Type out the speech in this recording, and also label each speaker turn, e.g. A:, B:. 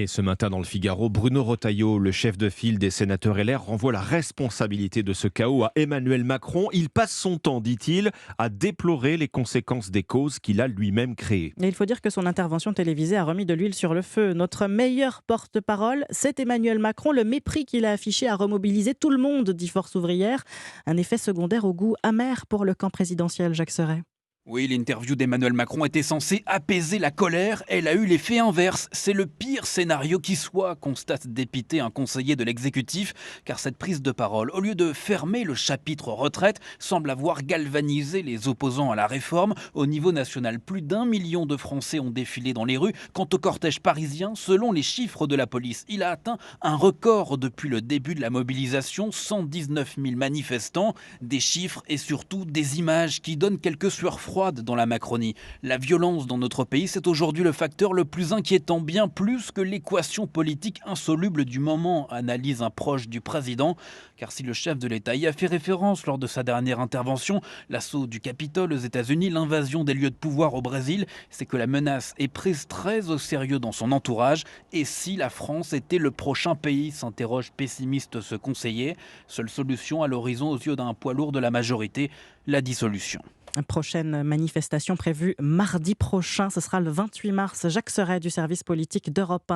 A: Et ce matin dans le Figaro, Bruno Retailleau, le chef de file des sénateurs LR, renvoie la responsabilité de ce chaos à Emmanuel Macron. Il passe son temps, dit-il, à déplorer les conséquences des causes qu'il a lui-même créées.
B: Et il faut dire que son intervention télévisée a remis de l'huile sur le feu. Notre meilleur porte-parole, c'est Emmanuel Macron. Le mépris qu'il a affiché a remobilisé tout le monde, dit Force ouvrière. Un effet secondaire au goût amer pour le camp présidentiel, Jacques Serret.
C: Oui, l'interview d'Emmanuel Macron était censée apaiser la colère. Elle a eu l'effet inverse. C'est le pire scénario qui soit, constate dépité un conseiller de l'exécutif, car cette prise de parole, au lieu de fermer le chapitre retraite, semble avoir galvanisé les opposants à la réforme. Au niveau national, plus d'1 million de Français ont défilé dans les rues. Quant au cortège parisien, selon les chiffres de la police, il a atteint un record depuis le début de la mobilisation, 119 000 manifestants. Des chiffres et surtout des images qui donnent quelques sueurs froides dans la Macronie. La violence dans notre pays, c'est aujourd'hui le facteur le plus inquiétant, bien plus que l'équation politique insoluble du moment, analyse un proche du président. Car si le chef de l'État y a fait référence lors de sa dernière intervention, l'assaut du Capitole aux États-Unis, l'invasion des lieux de pouvoir au Brésil, c'est que la menace est prise très au sérieux dans son entourage. Et si la France était le prochain pays, s'interroge pessimiste ce conseiller. Seule solution à l'horizon aux yeux d'un poids lourd de la majorité, la dissolution.
B: Prochaine manifestation prévue mardi prochain, ce sera le 28 mars. Jacques Serret du service politique d'Europe 1.